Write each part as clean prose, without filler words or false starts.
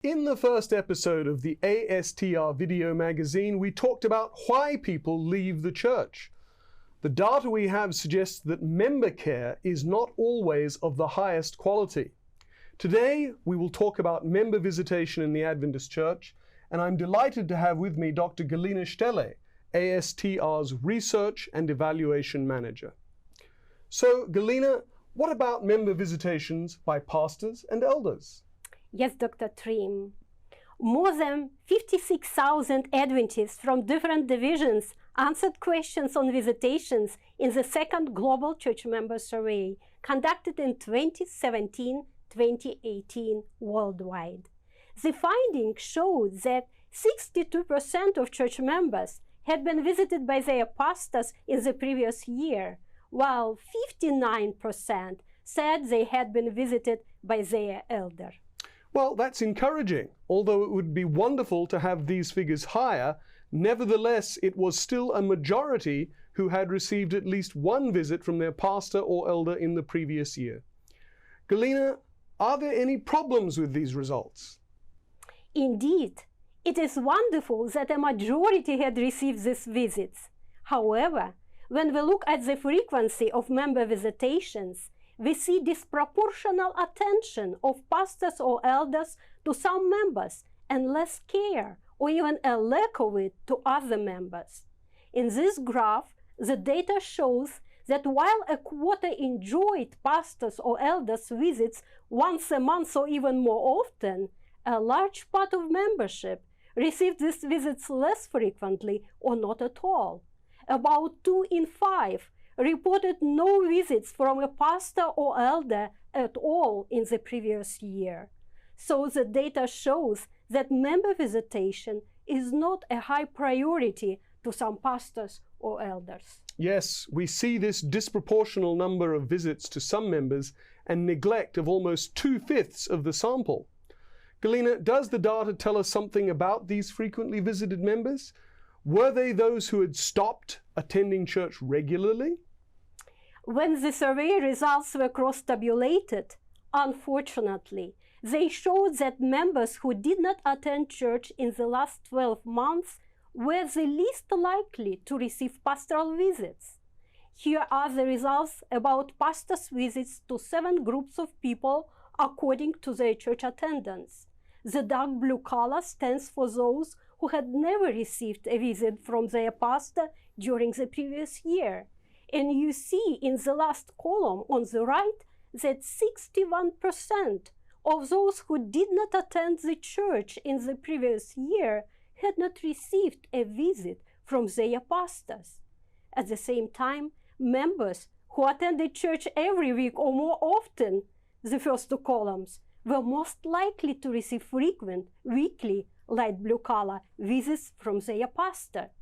In the first episode of the ASTR video magazine, we talked about why people leave the church. The data we have suggests that member care is not always of the highest quality. Today, we will talk about member visitation in the Adventist Church, and I'm delighted to have with me Dr. Galina Stele, ASTR's Research and Evaluation Manager. So, Galina, what about member visitations by pastors and elders? Yes, Dr. Trim. More than 56,000 Adventists from different divisions answered questions on visitations in the second Global Church Member Survey conducted in 2017-2018 worldwide. The findings showed that 62% of church members had been visited by their pastors in the previous year, while 59% said they had been visited by their elder. Well, that's encouraging. Although it would be wonderful to have these figures higher, nevertheless, it was still a majority who had received at least one visit from their pastor or elder in the previous year. Galina, are there any problems with these results? Indeed, it is wonderful that a majority had received these visits. However, when we look at the frequency of member visitations, we see disproportional attention of pastors or elders to some members and less care or even a lack of it to other members. In this graph, the data shows that while a quarter enjoyed pastors or elders' visits once a month or even more often, a large part of membership received these visits less frequently or not at all. About 2 in 5 reported no visits from a pastor or elder at all in the previous year. So the data shows that member visitation is not a high priority to some pastors or elders. Yes, we see this disproportional number of visits to some members and neglect of almost 2/5 of the sample. Galina, does the data tell us something about these frequently visited members? Were they those who had stopped attending church regularly? When the survey results were cross-tabulated, unfortunately, they showed that members who did not attend church in the last 12 months were the least likely to receive pastoral visits. Here are the results about pastors' visits to 7 groups of people according to their church attendance. The dark blue color stands for those who had never received a visit from their pastor during the previous year. And you see in the last column on the right that 61% of those who did not attend the church in the previous year had not received a visit from their pastors. At the same time, members who attended church every week or more often, the first 2 columns, were most likely to receive frequent, weekly, light blue color visits from their pastor.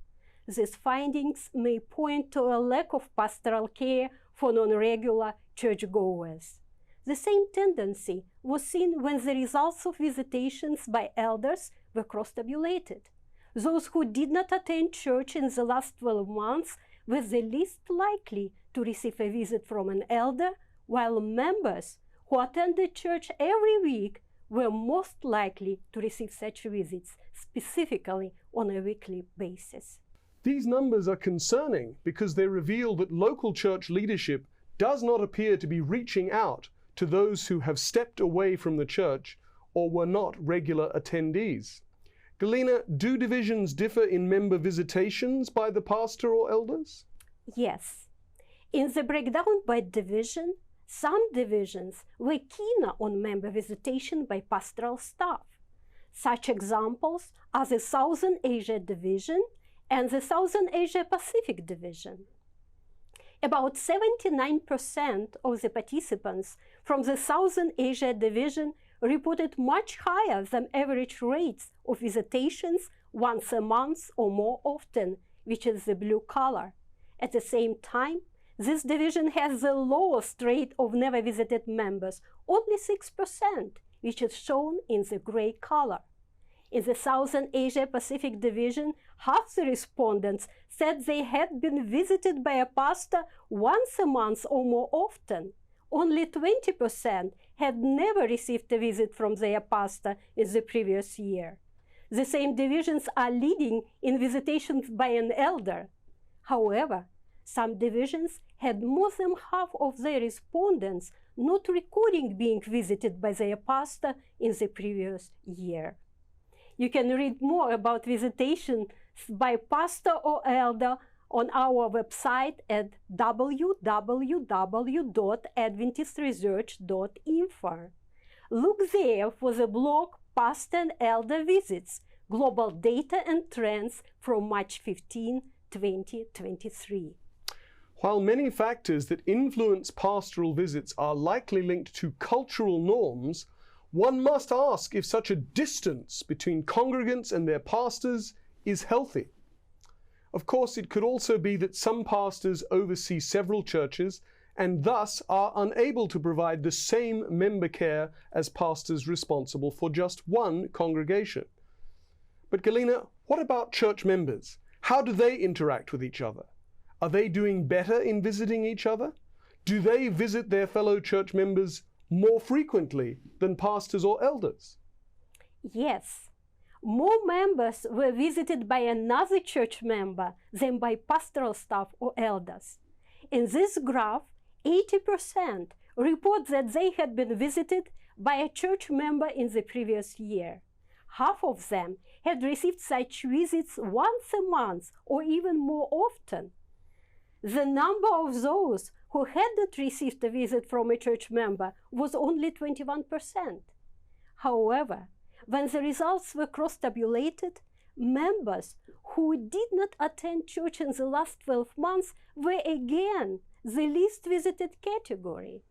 These findings may point to a lack of pastoral care for non-regular churchgoers. The same tendency was seen when the results of visitations by elders were cross-tabulated. Those who did not attend church in the last 12 months were the least likely to receive a visit from an elder, while members who attended church every week were most likely to receive such visits, specifically on a weekly basis. These numbers are concerning because they reveal that local church leadership does not appear to be reaching out to those who have stepped away from the church or were not regular attendees. Galina, do divisions differ in member visitations by the pastor or elders? Yes. In the breakdown by division, some divisions were keener on member visitation by pastoral staff. Such examples are the Southern Asia Division and the Southern Asia Pacific Division. About 79% of the participants from the Southern Asia Division reported much higher than average rates of visitations once a month or more often, which is the blue color. At the same time, this division has the lowest rate of never visited members, only 6%, which is shown in the gray color. In the Southern Asia Pacific Division, half the respondents said they had been visited by a pastor once a month or more often, only 20% had never received a visit from their pastor in the previous year. The same divisions are leading in visitations by an elder. However, some divisions had more than half of their respondents not recording being visited by their pastor in the previous year. You can read more about visitation by pastor or elder on our website at www.adventistresearch.info. Look there for the blog Pastor and Elder Visits, Global Data and Trends from March 15, 2023. While many factors that influence pastoral visits are likely linked to cultural norms, one must ask if such a distance between congregants and their pastors is healthy. Of course, it could also be that some pastors oversee several churches and thus are unable to provide the same member care as pastors responsible for just one congregation. But Galina, what about church members? How do they interact with each other? Are they doing better in visiting each other? Do they visit their fellow church members more frequently than pastors or elders? Yes. More members were visited by another church member than by pastoral staff or elders. In this graph, 80% report that they had been visited by a church member in the previous year. Half of them had received such visits once a month or even more often. The number of those who had not received a visit from a church member was only 21%. However, when the results were cross-tabulated, members who did not attend church in the last 12 months were again the least visited category.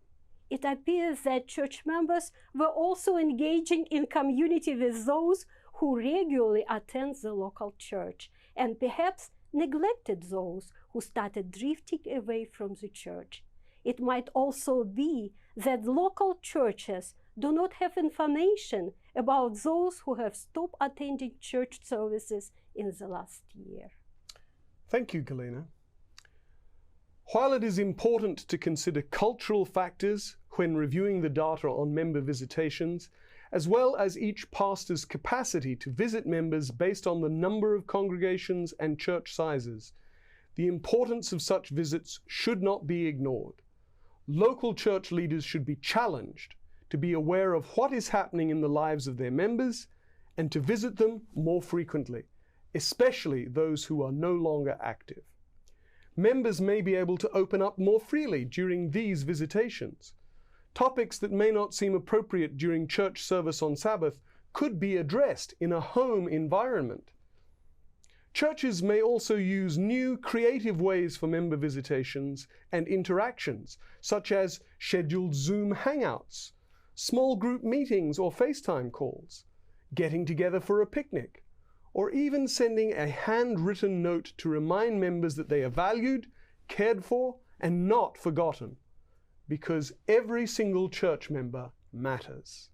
It appears that church members were also engaging in community with those who regularly attend the local church and perhaps neglected those who started drifting away from the church. It might also be that local churches do not have information about those who have stopped attending church services in the last year. Thank you, Galina. While it is important to consider cultural factors when reviewing the data on member visitations, as well as each pastor's capacity to visit members based on the number of congregations and church sizes, the importance of such visits should not be ignored. Local church leaders should be challenged to be aware of what is happening in the lives of their members and to visit them more frequently, especially those who are no longer active. Members may be able to open up more freely during these visitations. Topics that may not seem appropriate during church service on Sabbath could be addressed in a home environment. Churches may also use new creative ways for member visitations and interactions, such as scheduled Zoom hangouts, small group meetings or FaceTime calls, getting together for a picnic, or even sending a handwritten note to remind members that they are valued, cared for, and not forgotten, because every single church member matters.